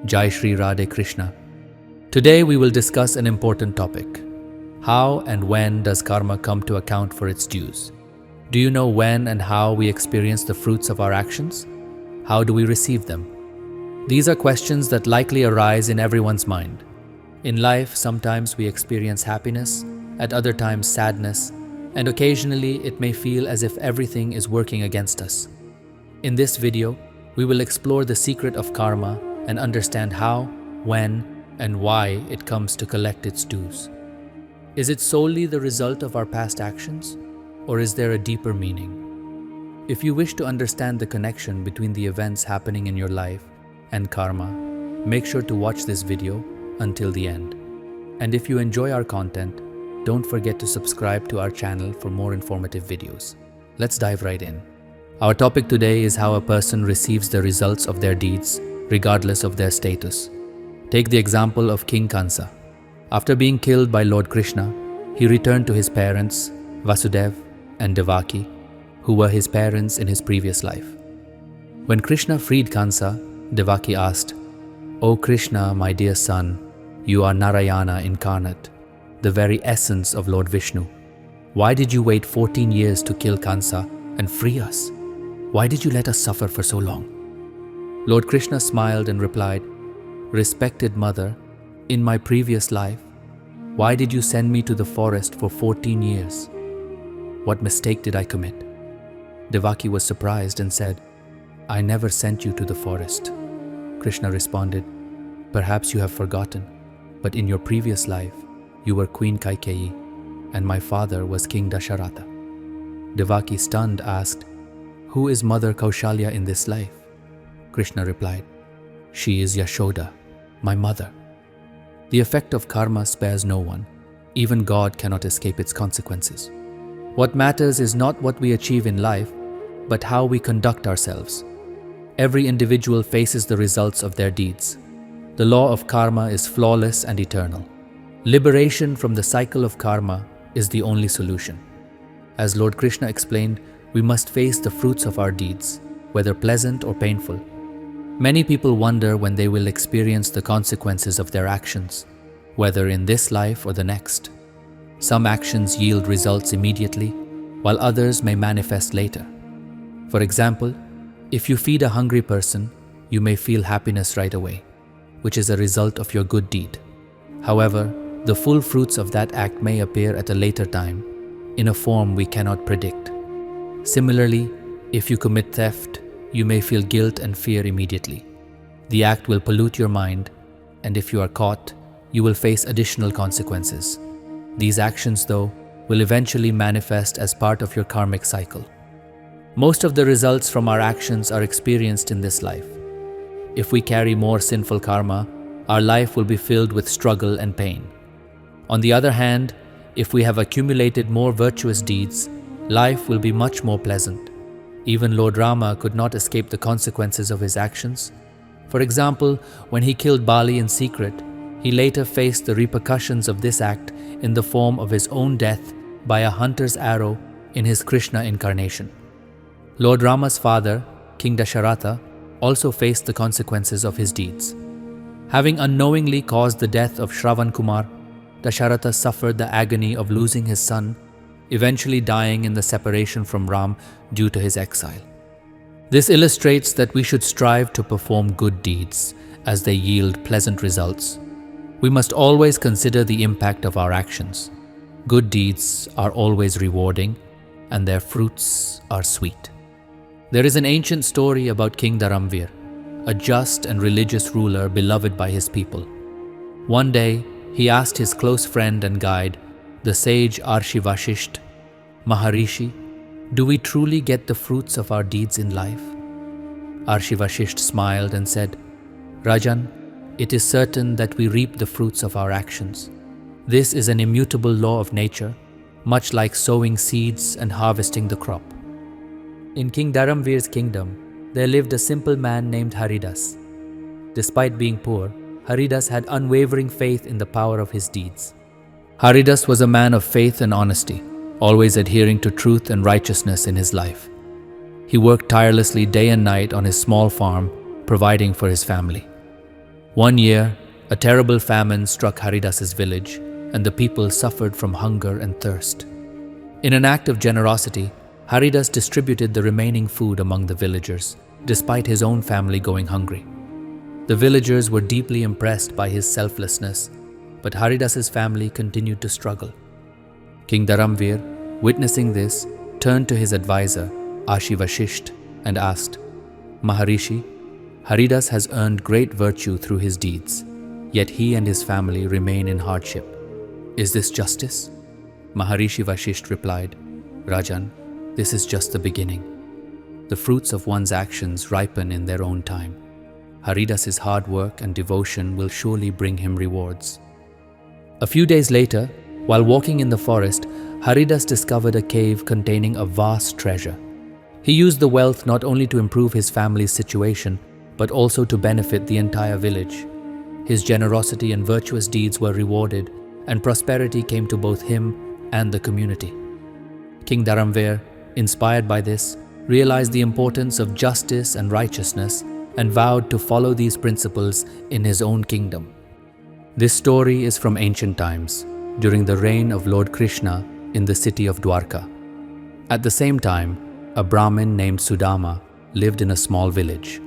Jai Shri Radhe Krishna. Today we will discuss an important topic. How and when does karma come to account for its dues? Do you know when and how we experience the fruits of our actions? How do we receive them? These are questions that likely arise in everyone's mind. In life, sometimes we experience happiness, at other times sadness, and occasionally it may feel as if everything is working against us. In this video, we will explore the secret of karma and understand how, when, and why it comes to collect its dues. Is it solely the result of our past actions, or is there a deeper meaning? If you wish to understand the connection between the events happening in your life and karma, make sure to watch this video until the end. And if you enjoy our content, don't forget to subscribe to our channel for more informative videos. Let's dive right in. Our topic today is how a person receives the results of their deeds, regardless of their status. Take the example of King Kansa. After being killed by Lord Krishna, he returned to his parents, Vasudeva and Devaki, who were his parents in his previous life. When Krishna freed Kansa, Devaki asked, "O Krishna, my dear son, you are Narayana incarnate, the very essence of Lord Vishnu. Why did you wait 14 years to kill Kansa and free us? Why did you let us suffer for so long?" Lord Krishna smiled and replied, "Respected mother, in my previous life, why did you send me to the forest for 14 years? What mistake did I commit?" Devaki was surprised and said, "I never sent you to the forest." Krishna responded, "Perhaps you have forgotten, but in your previous life, you were Queen Kaikeyi, and my father was King Dasharatha." Devaki, stunned, asked, "Who is Mother Kaushalya in this life?" Krishna replied, "She is Yashoda, my mother." The effect of karma spares no one. Even God cannot escape its consequences. What matters is not what we achieve in life, but how we conduct ourselves. Every individual faces the results of their deeds. The law of karma is flawless and eternal. Liberation from the cycle of karma is the only solution. As Lord Krishna explained, we must face the fruits of our deeds, whether pleasant or painful. Many people wonder when they will experience the consequences of their actions, whether in this life or the next. Some actions yield results immediately, while others may manifest later. For example, if you feed a hungry person, you may feel happiness right away, which is a result of your good deed. However, the full fruits of that act may appear at a later time, in a form we cannot predict. Similarly, if you commit theft, you may feel guilt and fear immediately. The act will pollute your mind, and if you are caught, you will face additional consequences. These actions, though, will eventually manifest as part of your karmic cycle. Most of the results from our actions are experienced in this life. If we carry more sinful karma, our life will be filled with struggle and pain. On the other hand, if we have accumulated more virtuous deeds, life will be much more pleasant. Even Lord Rama could not escape the consequences of his actions. For example, when he killed Bali in secret, he later faced the repercussions of this act in the form of his own death by a hunter's arrow in his Krishna incarnation. Lord Rama's father, King Dasharatha, also faced the consequences of his deeds. Having unknowingly caused the death of Shravan Kumar, Dasharatha suffered the agony of losing his son, eventually dying in the separation from Ram due to his exile. This illustrates that we should strive to perform good deeds as they yield pleasant results. We must always consider the impact of our actions. Good deeds are always rewarding, and their fruits are sweet. There is an ancient story about King Dharamvir, a just and religious ruler beloved by his people. One day, he asked his close friend and guide, the sage Arshi Vashisht, "Maharishi, do we truly get the fruits of our deeds in life?" Arshi Vashisht smiled and said, "Rajan, it is certain that we reap the fruits of our actions. This is an immutable law of nature, much like sowing seeds and harvesting the crop." In King Dharamvir's kingdom, there lived a simple man named Haridas. Despite being poor, Haridas had unwavering faith in the power of his deeds. Haridas was a man of faith and honesty, always adhering to truth and righteousness in his life. He worked tirelessly day and night on his small farm, providing for his family. One year, a terrible famine struck Haridas's village, and the people suffered from hunger and thirst. In an act of generosity, Haridas distributed the remaining food among the villagers, despite his own family going hungry. The villagers were deeply impressed by his selflessness, but Haridas's family continued to struggle. King Dharamvir, witnessing this, turned to his advisor, Ashivashisht, and asked, "Maharishi, Haridas has earned great virtue through his deeds, yet he and his family remain in hardship. Is this justice?" Maharishi Vashisht replied, "Rajan, this is just the beginning. The fruits of one's actions ripen in their own time. Haridas's hard work and devotion will surely bring him rewards." A few days later, while walking in the forest, Haridas discovered a cave containing a vast treasure. He used the wealth not only to improve his family's situation, but also to benefit the entire village. His generosity and virtuous deeds were rewarded, and prosperity came to both him and the community. King Dharamvir, inspired by this, realized the importance of justice and righteousness and vowed to follow these principles in his own kingdom. This story is from ancient times, during the reign of Lord Krishna in the city of Dwarka. At the same time, a Brahmin named Sudama lived in a small village.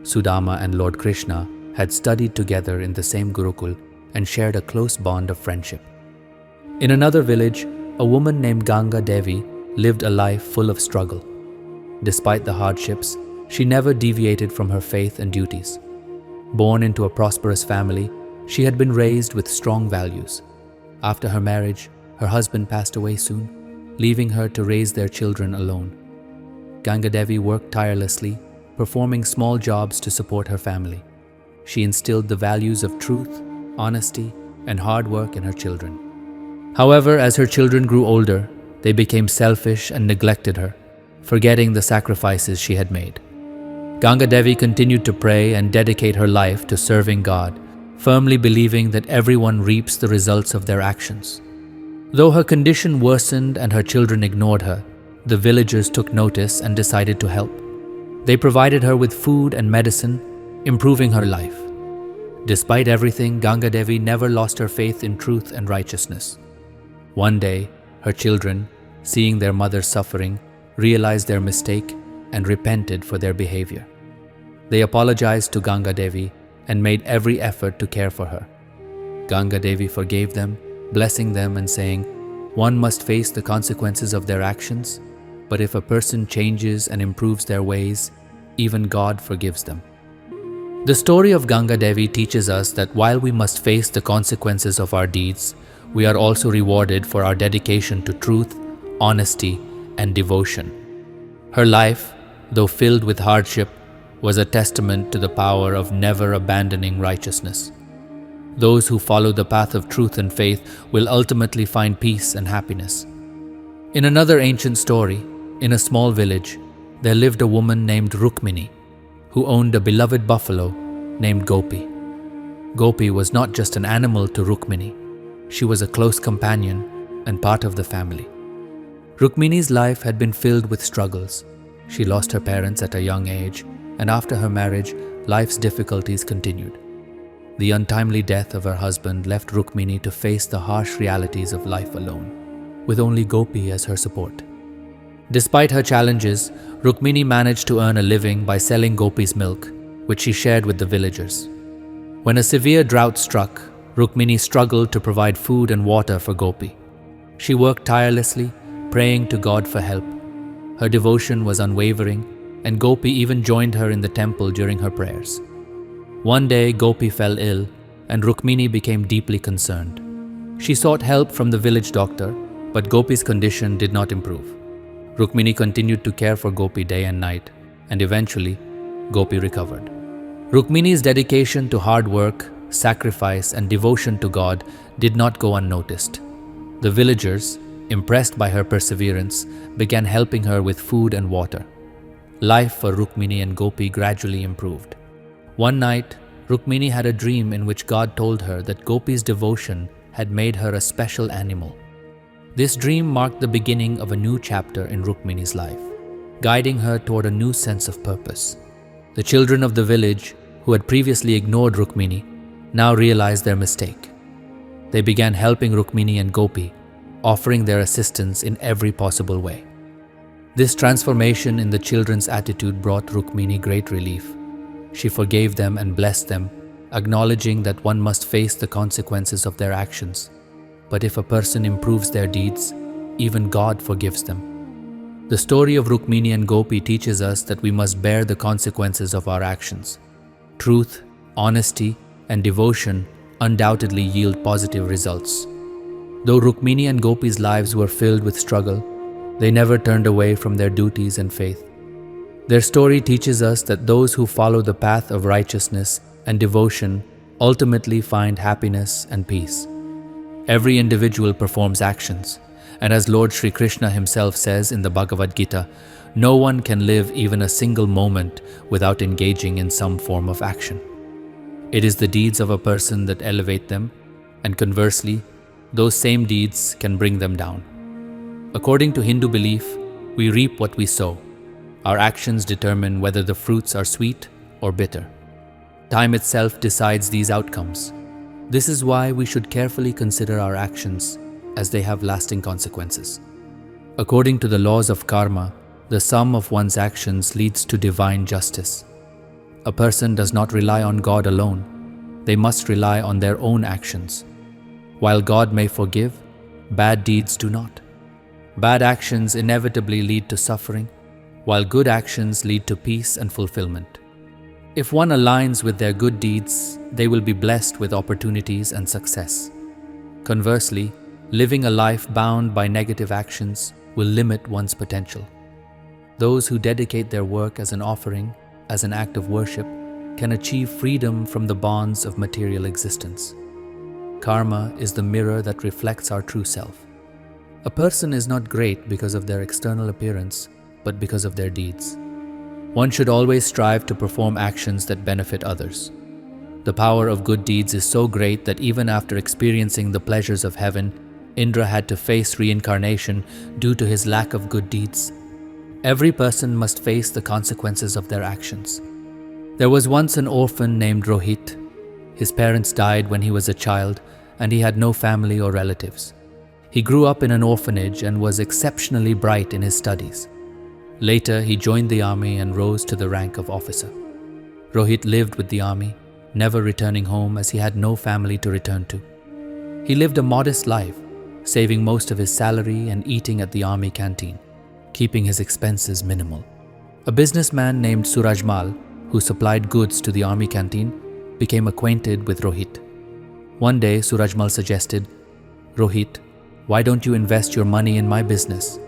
Sudama and Lord Krishna had studied together in the same Gurukul and shared a close bond of friendship. In another village, a woman named Ganga Devi lived a life full of struggle. Despite the hardships, she never deviated from her faith and duties. Born into a prosperous family, she had been raised with strong values. After her marriage, her husband passed away soon, leaving her to raise their children alone. Ganga Devi worked tirelessly, performing small jobs to support her family. She instilled the values of truth, honesty, and hard work in her children. However, as her children grew older, they became selfish and neglected her, forgetting the sacrifices she had made. Ganga Devi continued to pray and dedicate her life to serving God, firmly believing that everyone reaps the results of their actions. Though her condition worsened and her children ignored her, the villagers took notice and decided to help. They provided her with food and medicine, improving her life. Despite everything, Ganga Devi never lost her faith in truth and righteousness. One day, her children, seeing their mother suffering, realized their mistake and repented for their behavior. They apologized to Ganga Devi and made every effort to care for her. Ganga Devi forgave them, blessing them and saying, "One must face the consequences of their actions, but if a person changes and improves their ways, even God forgives them." The story of Ganga Devi teaches us that while we must face the consequences of our deeds, we are also rewarded for our dedication to truth, honesty, and devotion. Her life, though filled with hardship, was a testament to the power of never abandoning righteousness. Those who follow the path of truth and faith will ultimately find peace and happiness. In another ancient story, in a small village, there lived a woman named Rukmini, who owned a beloved buffalo named Gopi. Gopi was not just an animal to Rukmini. She was a close companion and part of the family. Rukmini's life had been filled with struggles. She lost her parents at a young age, and after her marriage, life's difficulties continued. The untimely death of her husband left Rukmini to face the harsh realities of life alone, with only Gopi as her support. Despite her challenges, Rukmini managed to earn a living by selling Gopi's milk, which she shared with the villagers. When a severe drought struck, Rukmini struggled to provide food and water for Gopi. She worked tirelessly, praying to God for help. Her devotion was unwavering, and Gopi even joined her in the temple during her prayers. One day, Gopi fell ill, and Rukmini became deeply concerned. She sought help from the village doctor, but Gopi's condition did not improve. Rukmini continued to care for Gopi day and night, and eventually, Gopi recovered. Rukmini's dedication to hard work, sacrifice, and devotion to God did not go unnoticed. The villagers, impressed by her perseverance, began helping her with food and water. Life for Rukmini and Gopi gradually improved. One night, Rukmini had a dream in which God told her that Gopi's devotion had made her a special animal. This dream marked the beginning of a new chapter in Rukmini's life, guiding her toward a new sense of purpose. The children of the village, who had previously ignored Rukmini, now realized their mistake. They began helping Rukmini and Gopi, offering their assistance in every possible way. This transformation in the children's attitude brought Rukmini great relief. She forgave them and blessed them, acknowledging that one must face the consequences of their actions. But if a person improves their deeds, even God forgives them. The story of Rukmini and Gopi teaches us that we must bear the consequences of our actions. Truth, honesty, and devotion undoubtedly yield positive results. Though Rukmini and Gopi's lives were filled with struggle, they never turned away from their duties and faith. Their story teaches us that those who follow the path of righteousness and devotion ultimately find happiness and peace. Every individual performs actions, and as Lord Shri Krishna himself says in the Bhagavad Gita, no one can live even a single moment without engaging in some form of action. It is the deeds of a person that elevate them, and conversely, those same deeds can bring them down. According to Hindu belief, we reap what we sow. Our actions determine whether the fruits are sweet or bitter. Time itself decides these outcomes. This is why we should carefully consider our actions, as they have lasting consequences. According to the laws of karma, the sum of one's actions leads to divine justice. A person does not rely on God alone. They must rely on their own actions. While God may forgive, bad deeds do not. Bad actions inevitably lead to suffering, while good actions lead to peace and fulfillment. If one aligns with their good deeds, they will be blessed with opportunities and success. Conversely, living a life bound by negative actions will limit one's potential. Those who dedicate their work as an offering, as an act of worship, can achieve freedom from the bonds of material existence. Karma is the mirror that reflects our true self. A person is not great because of their external appearance, but because of their deeds. One should always strive to perform actions that benefit others. The power of good deeds is so great that even after experiencing the pleasures of heaven, Indra had to face reincarnation due to his lack of good deeds. Every person must face the consequences of their actions. There was once an orphan named Rohit. His parents died when he was a child, and he had no family or relatives. He grew up in an orphanage and was exceptionally bright in his studies. Later, he joined the army and rose to the rank of officer. Rohit lived with the army, never returning home as he had no family to return to. He lived a modest life, saving most of his salary and eating at the army canteen, keeping his expenses minimal. A businessman named Surajmal, who supplied goods to the army canteen, became acquainted with Rohit. One day, Surajmal suggested, "Rohit, why don't you invest your money in my business?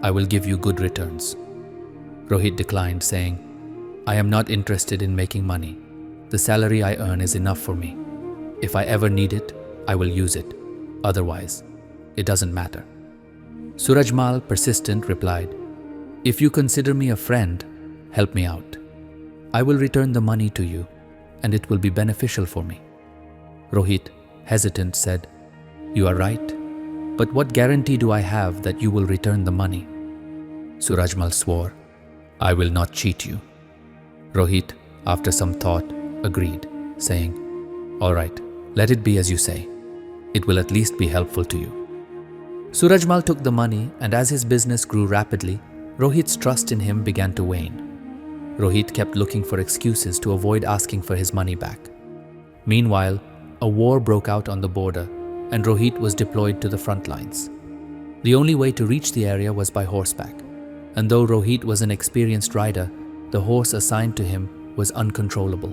I will give you good returns." Rohit declined, saying, "I am not interested in making money. The salary I earn is enough for me. If I ever need it, I will use it. Otherwise, it doesn't matter." Surajmal, persistent, replied, "If you consider me a friend, help me out. I will return the money to you, and it will be beneficial for me." Rohit, hesitant, said, "You are right, but what guarantee do I have that you will return the money?" Surajmal swore, "I will not cheat you." Rohit, after some thought, agreed, saying, "All right, let it be as you say. It will at least be helpful to you." Surajmal took the money, and as his business grew rapidly, Rohit's trust in him began to wane. Rohit kept looking for excuses to avoid asking for his money back. Meanwhile, a war broke out on the border, and Rohit was deployed to the front lines. The only way to reach the area was by horseback, and though Rohit was an experienced rider, the horse assigned to him was uncontrollable.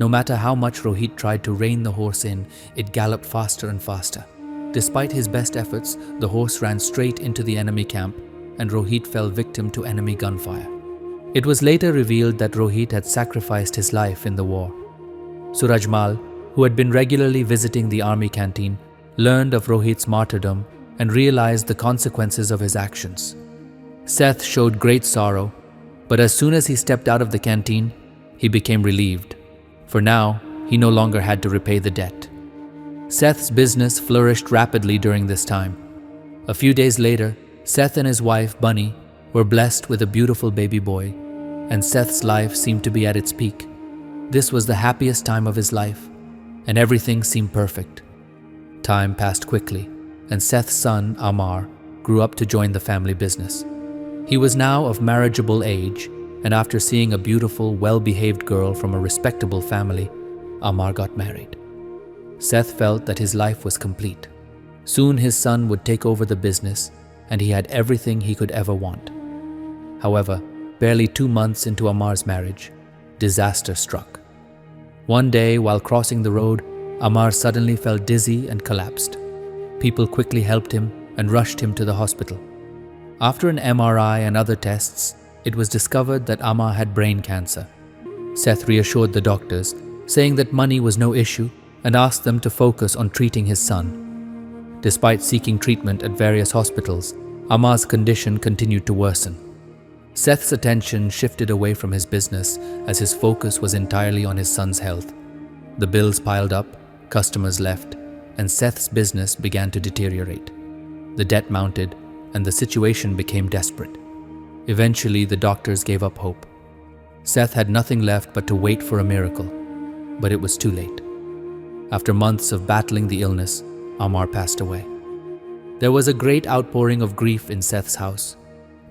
No matter how much Rohit tried to rein the horse in, it galloped faster and faster. Despite his best efforts, the horse ran straight into the enemy camp, and Rohit fell victim to enemy gunfire. It was later revealed that Rohit had sacrificed his life in the war. Surajmal, who had been regularly visiting the army canteen, learned of Rohit's martyrdom and realized the consequences of his actions. Seth showed great sorrow, but as soon as he stepped out of the canteen, he became relieved, for now he no longer had to repay the debt. Seth's business flourished rapidly during this time. A few days later, Seth and his wife, Vani, were blessed with a beautiful baby boy, and Seth's life seemed to be at its peak. This was the happiest time of his life, and everything seemed perfect. Time passed quickly, and Seth's son, Amar, grew up to join the family business. He was now of marriageable age, and after seeing a beautiful, well-behaved girl from a respectable family, Amar got married. Seth felt that his life was complete. Soon his son would take over the business, and he had everything he could ever want. However, barely 2 months into Amar's marriage, disaster struck. One day, while crossing the road, Amar suddenly felt dizzy and collapsed. People quickly helped him and rushed him to the hospital. After an MRI and other tests, it was discovered that Amar had brain cancer. Seth reassured the doctors, saying that money was no issue, and asked them to focus on treating his son. Despite seeking treatment at various hospitals, Amar's condition continued to worsen. Seth's attention shifted away from his business as his focus was entirely on his son's health. The bills piled up, customers left, and Seth's business began to deteriorate. The debt mounted, and the situation became desperate. Eventually, the doctors gave up hope. Seth had nothing left but to wait for a miracle, but it was too late. After months of battling the illness, Amar passed away. There was a great outpouring of grief in Seth's house.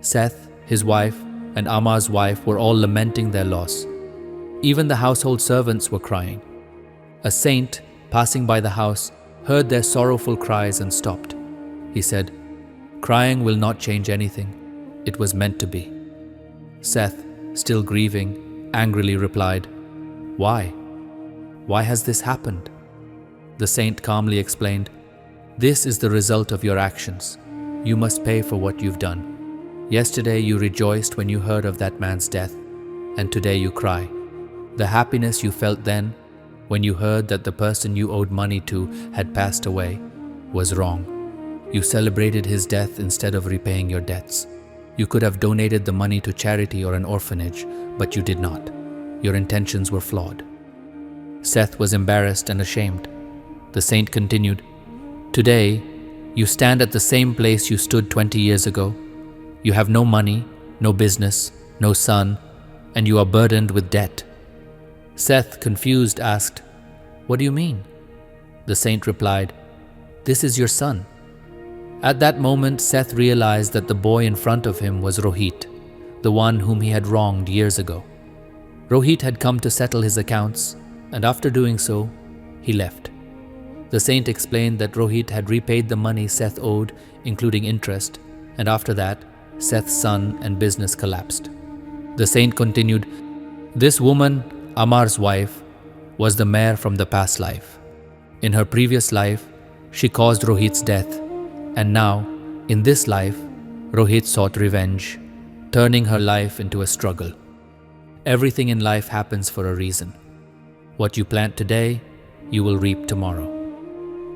Seth, his wife, and Amar's wife were all lamenting their loss. Even the household servants were crying. A saint, passing by the house, heard their sorrowful cries and stopped. He said, "Crying will not change anything. It was meant to be." Seth, still grieving, angrily replied, "Why? Why has this happened?" The saint calmly explained, "This is the result of your actions. You must pay for what you've done. Yesterday you rejoiced when you heard of that man's death, and today you cry. The happiness you felt then, when you heard that the person you owed money to had passed away, was wrong. You celebrated his death instead of repaying your debts. You could have donated the money to charity or an orphanage, but you did not. Your intentions were flawed." Seth was embarrassed and ashamed. The saint continued, "Today, you stand at the same place you stood 20 years ago. You have no money, no business, no son, and you are burdened with debt." Seth, confused, asked, "What do you mean?" The saint replied, "This is your son." At that moment, Seth realized that the boy in front of him was Rohit, the one whom he had wronged years ago. Rohit had come to settle his accounts, and after doing so, he left. The saint explained that Rohit had repaid the money Seth owed, including interest, and after that, Seth's son and business collapsed. The saint continued, "This woman, Amar's wife, was the mare from the past life. In her previous life, she caused Rohit's death, and now, in this life, Rohit sought revenge, turning her life into a struggle. Everything in life happens for a reason. What you plant today, you will reap tomorrow.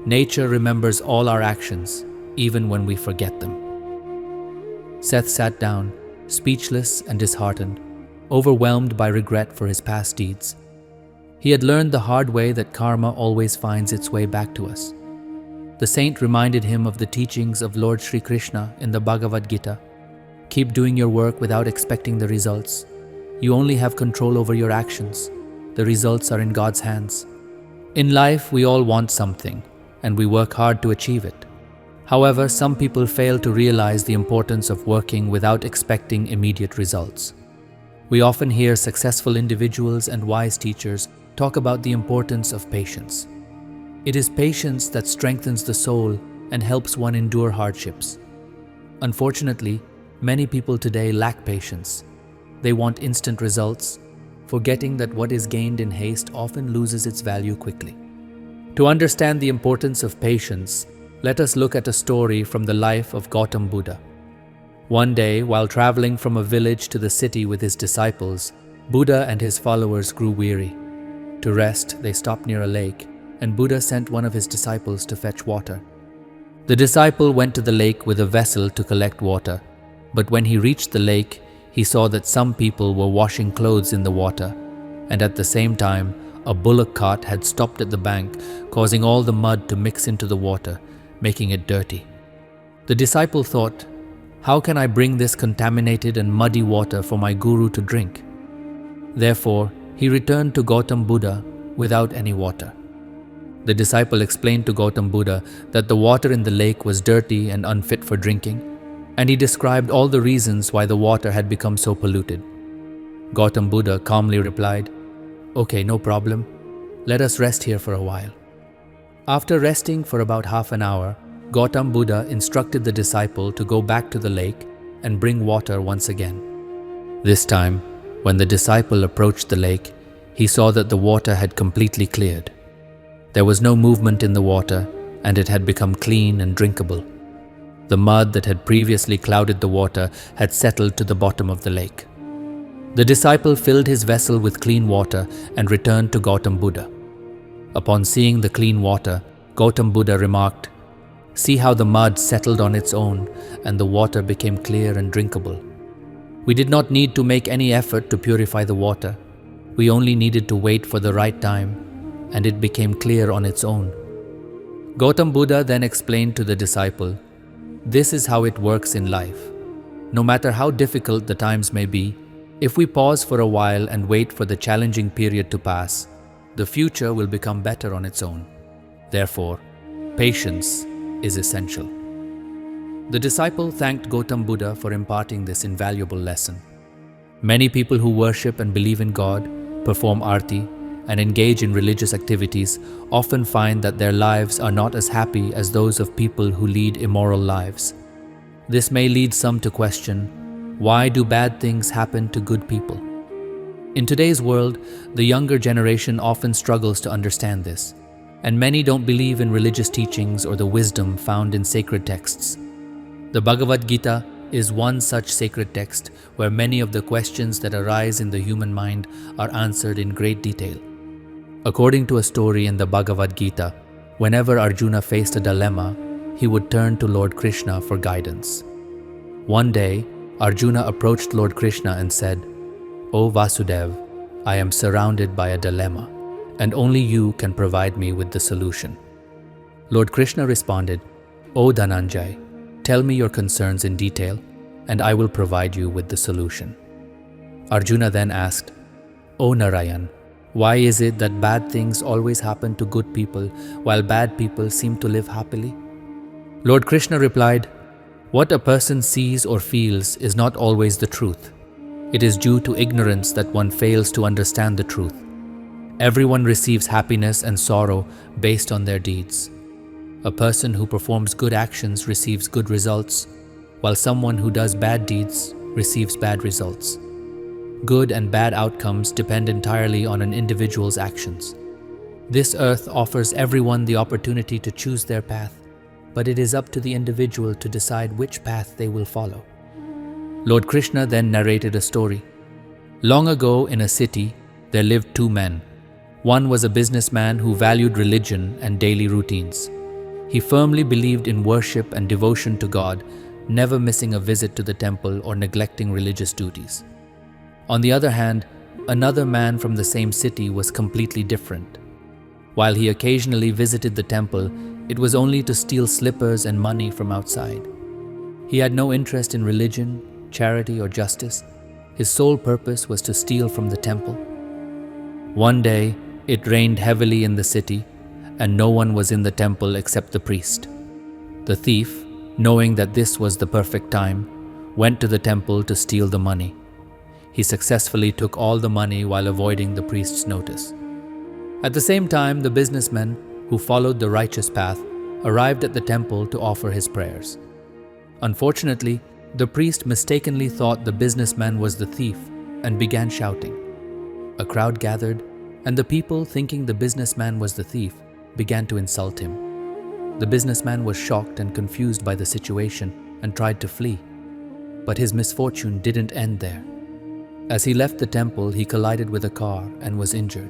Nature remembers all our actions, even when we forget them." Seth sat down, speechless and disheartened, overwhelmed by regret for his past deeds. He had learned the hard way that karma always finds its way back to us. The saint reminded him of the teachings of Lord Shri Krishna in the Bhagavad Gita. Keep doing your work without expecting the results. You only have control over your actions. The results are in God's hands. In life, we all want something, and we work hard to achieve it. However, some people fail to realize the importance of working without expecting immediate results. We often hear successful individuals and wise teachers talk about the importance of patience. It is patience that strengthens the soul and helps one endure hardships. Unfortunately, many people today lack patience. They want instant results, forgetting that what is gained in haste often loses its value quickly. To understand the importance of patience, let us look at a story from the life of Gautam Buddha. One day, while traveling from a village to the city with his disciples, Buddha and his followers grew weary. To rest, they stopped near a lake, and Buddha sent one of his disciples to fetch water. The disciple went to the lake with a vessel to collect water, but when he reached the lake, he saw that some people were washing clothes in the water, and at the same time, a bullock cart had stopped at the bank, causing all the mud to mix into the water, making it dirty. The disciple thought, "How can I bring this contaminated and muddy water for my guru to drink?" Therefore, he returned to Gautam Buddha without any water. The disciple explained to Gautam Buddha that the water in the lake was dirty and unfit for drinking, and he described all the reasons why the water had become so polluted. Gautam Buddha calmly replied, "Okay, no problem. Let us rest here for a while." After resting for about half an hour, Gautam Buddha instructed the disciple to go back to the lake and bring water once again. This time, when the disciple approached the lake, he saw that the water had completely cleared. There was no movement in the water, and it had become clean and drinkable. The mud that had previously clouded the water had settled to the bottom of the lake. The disciple filled his vessel with clean water and returned to Gautam Buddha. Upon seeing the clean water, Gautam Buddha remarked, "See how the mud settled on its own and the water became clear and drinkable. We did not need to make any effort to purify the water. We only needed to wait for the right time, and it became clear on its own." Gautam Buddha then explained to the disciple, "This is how it works in life. No matter how difficult the times may be, if we pause for a while and wait for the challenging period to pass, the future will become better on its own. Therefore, patience is essential." The disciple thanked Gautam Buddha for imparting this invaluable lesson. Many people who worship and believe in God, perform arti, and engage in religious activities often find that their lives are not as happy as those of people who lead immoral lives. This may lead some to question, why do bad things happen to good people? In today's world, the younger generation often struggles to understand this, and many don't believe in religious teachings or the wisdom found in sacred texts. The Bhagavad Gita is one such sacred text where many of the questions that arise in the human mind are answered in great detail. According to a story in the Bhagavad Gita, whenever Arjuna faced a dilemma, he would turn to Lord Krishna for guidance. One day, Arjuna approached Lord Krishna and said, "O Vasudev, I am surrounded by a dilemma, and only you can provide me with the solution." Lord Krishna responded, "O Dhananjay, tell me your concerns in detail, and I will provide you with the solution." Arjuna then asked, "O Narayan, why is it that bad things always happen to good people while bad people seem to live happily?" Lord Krishna replied, "What a person sees or feels is not always the truth. It is due to ignorance that one fails to understand the truth. Everyone receives happiness and sorrow based on their deeds. A person who performs good actions receives good results, while someone who does bad deeds receives bad results. Good and bad outcomes depend entirely on an individual's actions. This earth offers everyone the opportunity to choose their path, but it is up to the individual to decide which path they will follow." Lord Krishna then narrated a story. Long ago in a city, there lived two men. One was a businessman who valued religion and daily routines. He firmly believed in worship and devotion to God, never missing a visit to the temple or neglecting religious duties. On the other hand, another man from the same city was completely different. While he occasionally visited the temple, it was only to steal slippers and money from outside. He had no interest in religion, charity, or justice. His sole purpose was to steal from the temple. One day, it rained heavily in the city, and no one was in the temple except the priest. The thief, knowing that this was the perfect time, went to the temple to steal the money. He successfully took all the money while avoiding the priest's notice. At the same time, the businessman, who followed the righteous path, arrived at the temple to offer his prayers. Unfortunately, the priest mistakenly thought the businessman was the thief and began shouting. A crowd gathered, and the people, thinking the businessman was the thief, began to insult him. The businessman was shocked and confused by the situation and tried to flee. But his misfortune didn't end there. As he left the temple, he collided with a car and was injured.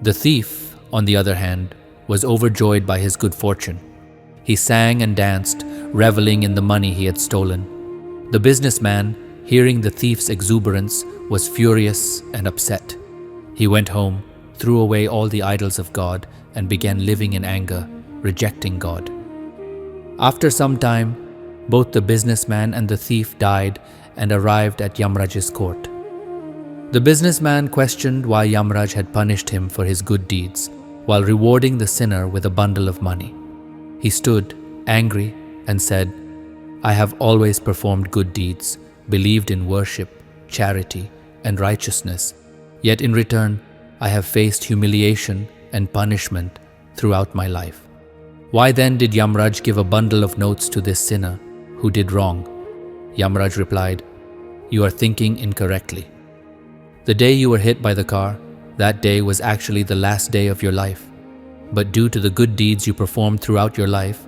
The thief, on the other hand, was overjoyed by his good fortune. He sang and danced, reveling in the money he had stolen. The businessman, hearing the thief's exuberance, was furious and upset. He went home, threw away all the idols of God, and began living in anger, rejecting God. After some time, both the businessman and the thief died and arrived at Yamraj's court. The businessman questioned why Yamraj had punished him for his good deeds, while rewarding the sinner with a bundle of money. He stood, angry, and said, "I have always performed good deeds, believed in worship, charity, and righteousness, yet in return I have faced humiliation and punishment throughout my life. Why then did Yamraj give a bundle of notes to this sinner who did wrong?" Yamraj replied, "You are thinking incorrectly. The day you were hit by the car, that day was actually the last day of your life. But due to the good deeds you performed throughout your life,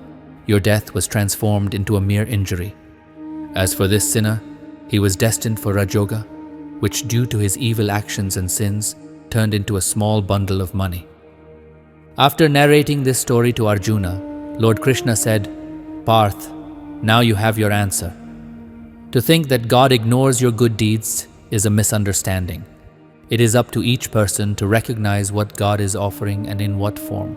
your death was transformed into a mere injury. As for this sinner, he was destined for Rajoga, which due to his evil actions and sins turned into a small bundle of money." After narrating this story to Arjuna, Lord Krishna said, "Parth, now you have your answer. To think that God ignores your good deeds is a misunderstanding. It is up to each person to recognize what God is offering and in what form.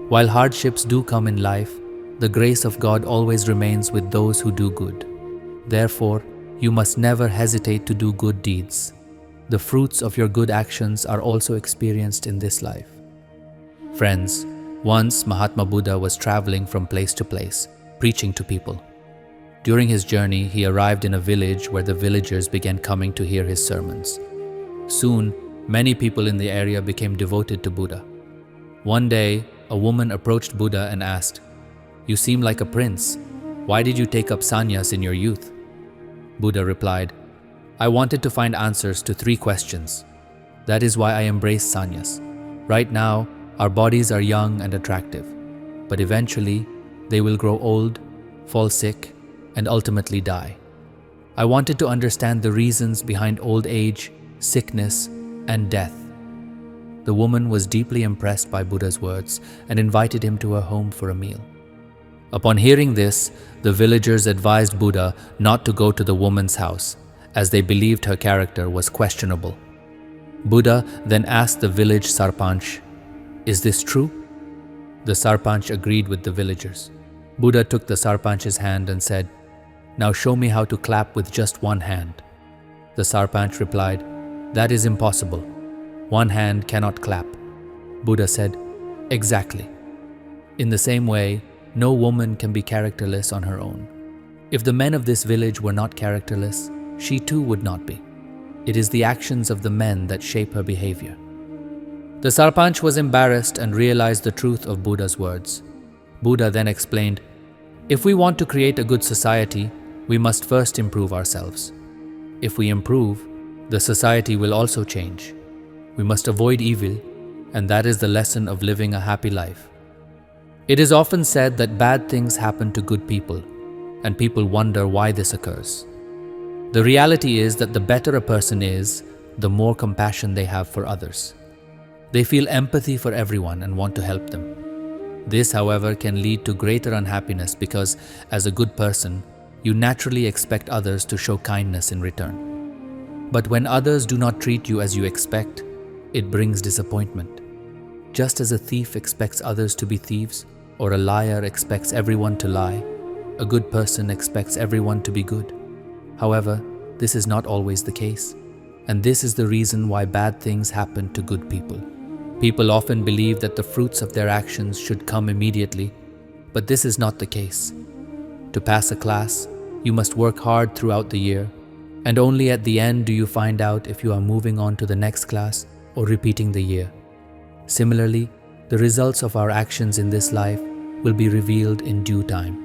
While hardships do come in life, the grace of God always remains with those who do good. Therefore, you must never hesitate to do good deeds. The fruits of your good actions are also experienced in this life." Friends, once Mahatma Buddha was traveling from place to place, preaching to people. During his journey, he arrived in a village where the villagers began coming to hear his sermons. Soon, many people in the area became devoted to Buddha. One day, a woman approached Buddha and asked, "You seem like a prince. Why did you take up sannyas in your youth?" Buddha replied, "I wanted to find answers to 3 questions. That is why I embraced sannyas. Right now, our bodies are young and attractive, but eventually they will grow old, fall sick, and ultimately die. I wanted to understand the reasons behind old age, sickness, and death." The woman was deeply impressed by Buddha's words and invited him to her home for a meal. Upon hearing this, the villagers advised Buddha not to go to the woman's house, as they believed her character was questionable. Buddha then asked the village sarpanch, "Is this true?" The sarpanch agreed with the villagers. Buddha took the sarpanch's hand and said, "Now show me how to clap with just one hand." The sarpanch replied, "That is impossible. One hand cannot clap." Buddha said, "Exactly. In the same way, no woman can be characterless on her own. If the men of this village were not characterless, she too would not be. It is the actions of the men that shape her behavior." The sarpanch was embarrassed and realized the truth of Buddha's words. Buddha then explained, "If we want to create a good society, we must first improve ourselves. If we improve, the society will also change. We must avoid evil, and that is the lesson of living a happy life." It is often said that bad things happen to good people, and people wonder why this occurs. The reality is that the better a person is, the more compassion they have for others. They feel empathy for everyone and want to help them. This, however, can lead to greater unhappiness because, as a good person, you naturally expect others to show kindness in return. But when others do not treat you as you expect, it brings disappointment. Just as a thief expects others to be thieves, or a liar expects everyone to lie, a good person expects everyone to be good. However, this is not always the case, and this is the reason why bad things happen to good people. People often believe that the fruits of their actions should come immediately, but this is not the case. To pass a class, you must work hard throughout the year, and only at the end do you find out if you are moving on to the next class or repeating the year. Similarly, the results of our actions in this life will be revealed in due time.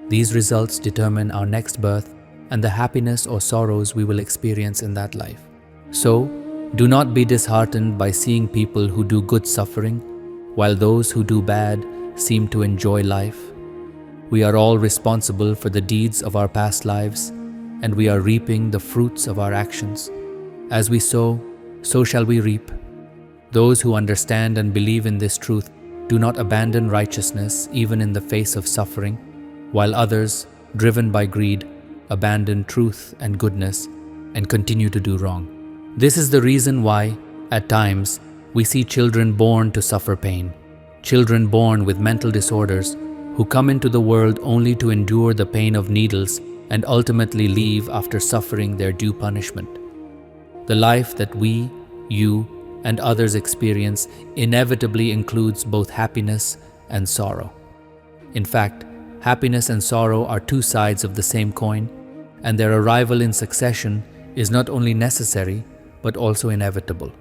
These results determine our next birth and the happiness or sorrows we will experience in that life. So, do not be disheartened by seeing people who do good suffering, while those who do bad seem to enjoy life. We are all responsible for the deeds of our past lives, and we are reaping the fruits of our actions. As we sow, so shall we reap. Those who understand and believe in this truth do not abandon righteousness even in the face of suffering, while others, driven by greed, abandon truth and goodness and continue to do wrong. This is the reason why, at times, we see children born to suffer pain, children born with mental disorders who come into the world only to endure the pain of needles and ultimately leave after suffering their due punishment. The life that we, you, and others experience inevitably includes both happiness and sorrow. In fact, happiness and sorrow are two sides of the same coin, and their arrival in succession is not only necessary but also inevitable.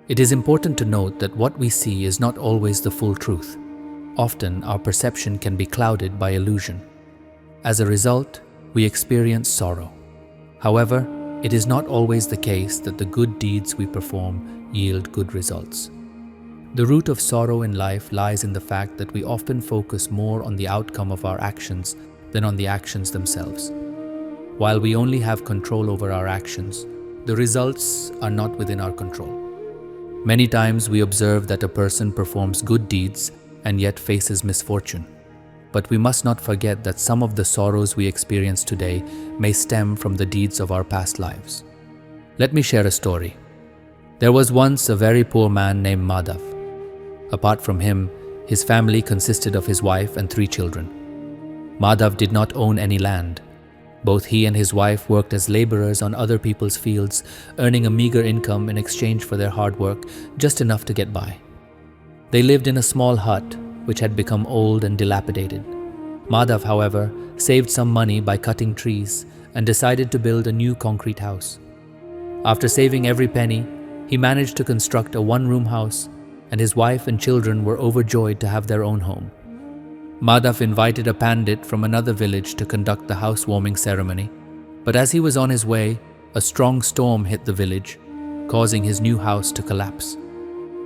It is important to note that what we see is not always the full truth. Often, our perception can be clouded by illusion. As a result, we experience sorrow. However, it is not always the case that the good deeds we perform yield good results. The root of sorrow in life lies in the fact that we often focus more on the outcome of our actions than on the actions themselves. While we only have control over our actions, the results are not within our control. Many times we observe that a person performs good deeds and yet faces misfortune. But we must not forget that some of the sorrows we experience today may stem from the deeds of our past lives. Let me share a story. There was once a very poor man named Madhav. Apart from him, his family consisted of his wife and 3 children. Madhav did not own any land. Both he and his wife worked as laborers on other people's fields, earning a meager income in exchange for their hard work, just enough to get by. They lived in a small hut, which had become old and dilapidated. Madhav, however, saved some money by cutting trees and decided to build a new concrete house. After saving every penny, he managed to construct a one-room house, and his wife and children were overjoyed to have their own home. Madhav invited a pandit from another village to conduct the housewarming ceremony, but as he was on his way, a strong storm hit the village, causing his new house to collapse.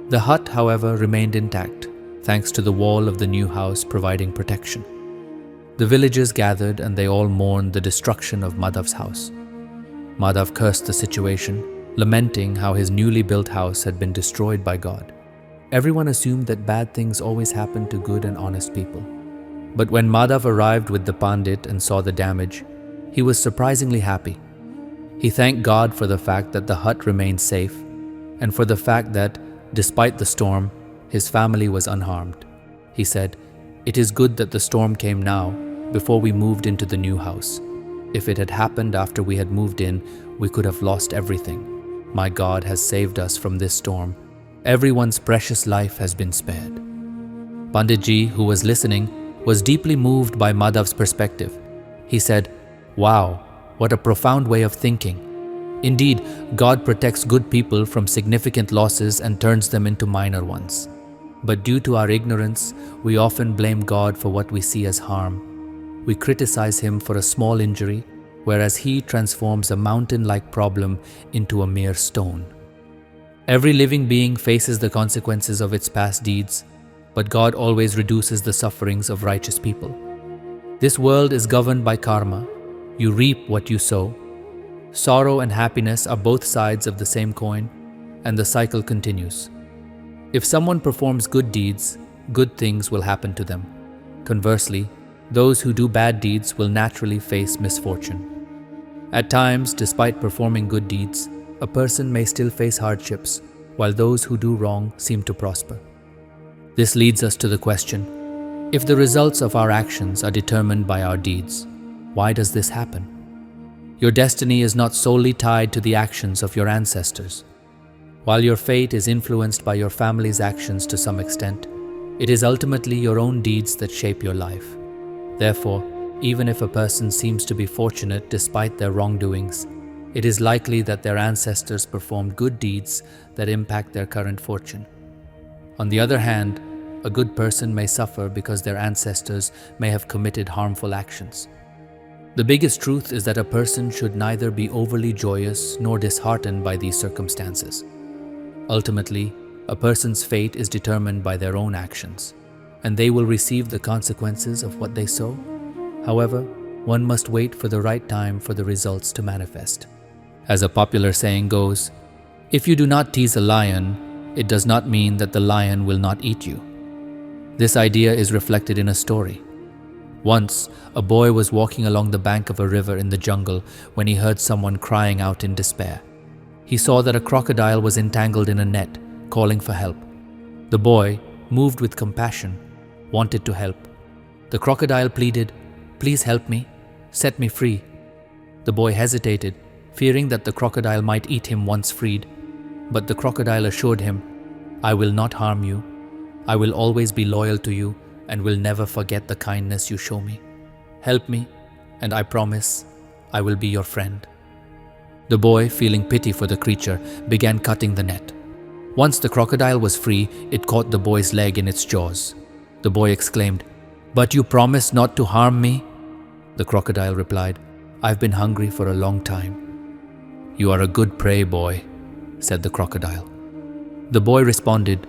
The hut, however, remained intact, thanks to the wall of the new house providing protection. The villagers gathered and they all mourned the destruction of Madhav's house. Madhav cursed the situation, lamenting how his newly built house had been destroyed by God. Everyone assumed that bad things always happen to good and honest people. But when Madhav arrived with the pandit and saw the damage, he was surprisingly happy. He thanked God for the fact that the hut remained safe and for the fact that, despite the storm, his family was unharmed. He said, "It is good that the storm came now, before we moved into the new house. If it had happened after we had moved in, we could have lost everything. My God has saved us from this storm. Everyone's precious life has been spared." Panditji, who was listening, was deeply moved by Madhav's perspective. He said, "Wow, what a profound way of thinking. Indeed, God protects good people from significant losses and turns them into minor ones. But due to our ignorance, we often blame God for what we see as harm. We criticize Him for a small injury, whereas He transforms a mountain-like problem into a mere stone. Every living being faces the consequences of its past deeds, but God always reduces the sufferings of righteous people. This world is governed by karma. You reap what you sow. Sorrow and happiness are both sides of the same coin, and the cycle continues. If someone performs good deeds, good things will happen to them. Conversely, those who do bad deeds will naturally face misfortune. At times, despite performing good deeds, a person may still face hardships, while those who do wrong seem to prosper. This leads us to the question, if the results of our actions are determined by our deeds, why does this happen? Your destiny is not solely tied to the actions of your ancestors. While your fate is influenced by your family's actions to some extent, it is ultimately your own deeds that shape your life. Therefore, even if a person seems to be fortunate despite their wrongdoings, it is likely that their ancestors performed good deeds that impact their current fortune. On the other hand, a good person may suffer because their ancestors may have committed harmful actions. The biggest truth is that a person should neither be overly joyous nor disheartened by these circumstances. Ultimately, a person's fate is determined by their own actions, and they will receive the consequences of what they sow. However, one must wait for the right time for the results to manifest. As a popular saying goes, if you do not tease a lion, it does not mean that the lion will not eat you. This idea is reflected in a story. Once, a boy was walking along the bank of a river in the jungle when he heard someone crying out in despair. He saw that a crocodile was entangled in a net, calling for help. The boy, moved with compassion, wanted to help. The crocodile pleaded, "Please help me, set me free." The boy hesitated, fearing that the crocodile might eat him once freed. But the crocodile assured him, "I will not harm you. I will always be loyal to you and will never forget the kindness you show me. Help me, and I promise I will be your friend." The boy, feeling pity for the creature, began cutting the net. Once the crocodile was free, it caught the boy's leg in its jaws. The boy exclaimed, "But you promised not to harm me?" The crocodile replied, "I've been hungry for a long time." "You are a good prey, boy," said the crocodile. The boy responded,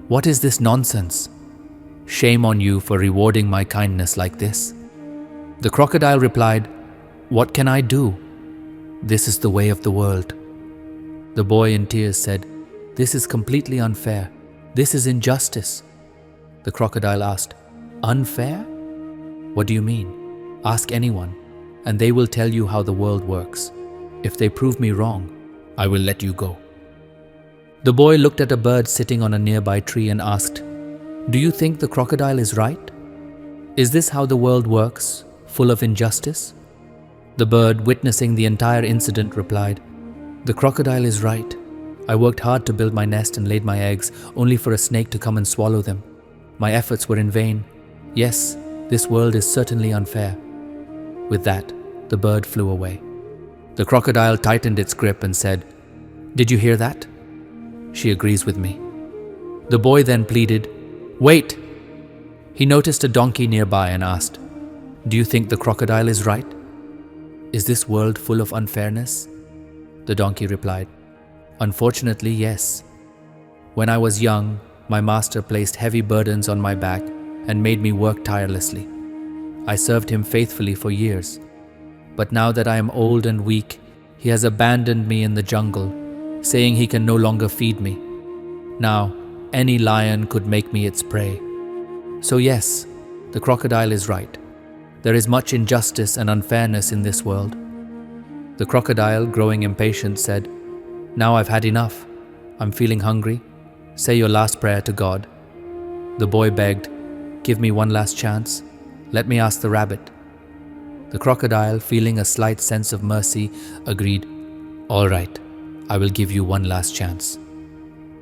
"What is this nonsense? Shame on you for rewarding my kindness like this." The crocodile replied, "What can I do? This is the way of the world." The boy in tears said, "This is completely unfair. This is injustice." The crocodile asked, "Unfair? What do you mean? Ask anyone, and they will tell you how the world works. If they prove me wrong, I will let you go." The boy looked at a bird sitting on a nearby tree and asked, "Do you think the crocodile is right? Is this how the world works, full of injustice?" The bird, witnessing the entire incident, replied, "The crocodile is right. I worked hard to build my nest and laid my eggs, only for a snake to come and swallow them. My efforts were in vain. Yes, this world is certainly unfair." With that, the bird flew away. The crocodile tightened its grip and said, "Did you hear that? She agrees with me." The boy then pleaded, "Wait!" He noticed a donkey nearby and asked, "Do you think the crocodile is right? Is this world full of unfairness?" The donkey replied, "Unfortunately, yes. When I was young, my master placed heavy burdens on my back and made me work tirelessly. I served him faithfully for years. But now that I am old and weak, he has abandoned me in the jungle, saying he can no longer feed me. Now, any lion could make me its prey. So yes, the crocodile is right. There is much injustice and unfairness in this world." The crocodile, growing impatient, said, "Now I've had enough. I'm feeling hungry. Say your last prayer to God." The boy begged, "Give me one last chance. Let me ask the rabbit." The crocodile, feeling a slight sense of mercy, agreed, "All right, I will give you one last chance."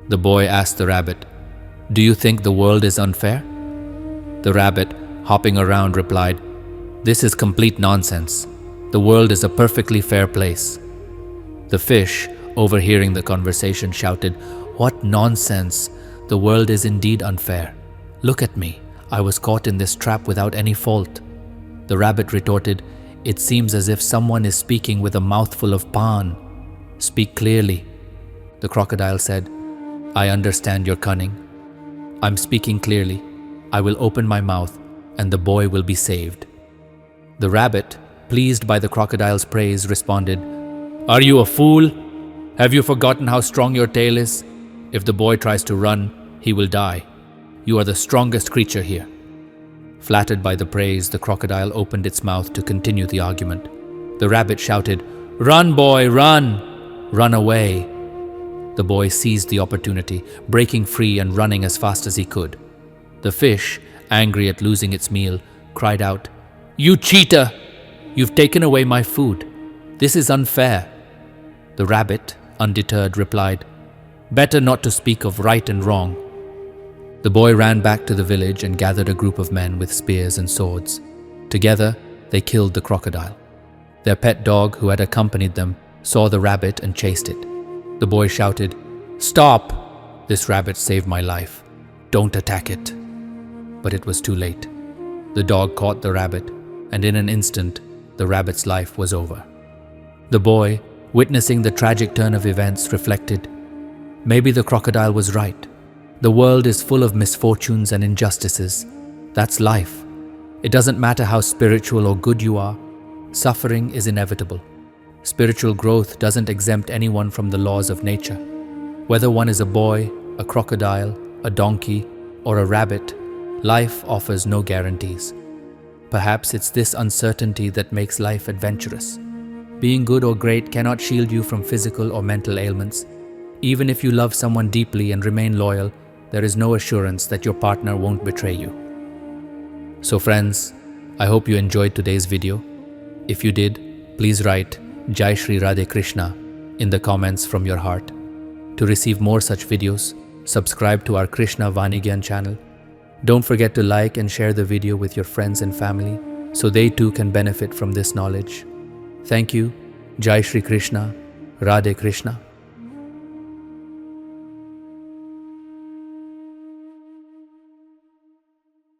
The boy asked the rabbit, "Do you think the world is unfair?" The rabbit, hopping around, replied, "This is complete nonsense. The world is a perfectly fair place." The fish, overhearing the conversation, shouted, "What nonsense! The world is indeed unfair. Look at me. I was caught in this trap without any fault." The rabbit retorted, "It seems as if someone is speaking with a mouthful of pan. Speak clearly." The crocodile said, "I understand your cunning. I'm speaking clearly. I will open my mouth, and the boy will be saved." The rabbit, pleased by the crocodile's praise, responded, "Are you a fool? Have you forgotten how strong your tail is? If the boy tries to run, he will die. You are the strongest creature here." Flattered by the praise, the crocodile opened its mouth to continue the argument. The rabbit shouted, "Run, boy, run! Run away!" The boy seized the opportunity, breaking free and running as fast as he could. The fish, angry at losing its meal, cried out, "You cheater! You've taken away my food. This is unfair." The rabbit, undeterred, replied, "Better not to speak of right and wrong." The boy ran back to the village and gathered a group of men with spears and swords. Together, they killed the crocodile. Their pet dog, who had accompanied them, saw the rabbit and chased it. The boy shouted, "Stop! This rabbit saved my life. Don't attack it." But it was too late. The dog caught the rabbit, and in an instant, the rabbit's life was over. The boy, witnessing the tragic turn of events, reflected, "Maybe the crocodile was right. The world is full of misfortunes and injustices. That's life. It doesn't matter how spiritual or good you are. Suffering is inevitable. Spiritual growth doesn't exempt anyone from the laws of nature. Whether one is a boy, a crocodile, a donkey, or a rabbit, life offers no guarantees. Perhaps it's this uncertainty that makes life adventurous. Being good or great cannot shield you from physical or mental ailments. Even if you love someone deeply and remain loyal, there is no assurance that your partner won't betray you." So friends, I hope you enjoyed today's video. If you did, please write Jai Shri Radhe Krishna in the comments from your heart. To receive more such videos, subscribe to our Krishna Vani Gyan channel. Don't forget to like and share the video with your friends and family so they too can benefit from this knowledge. Thank you. Jai Shri Krishna, Radhe Krishna.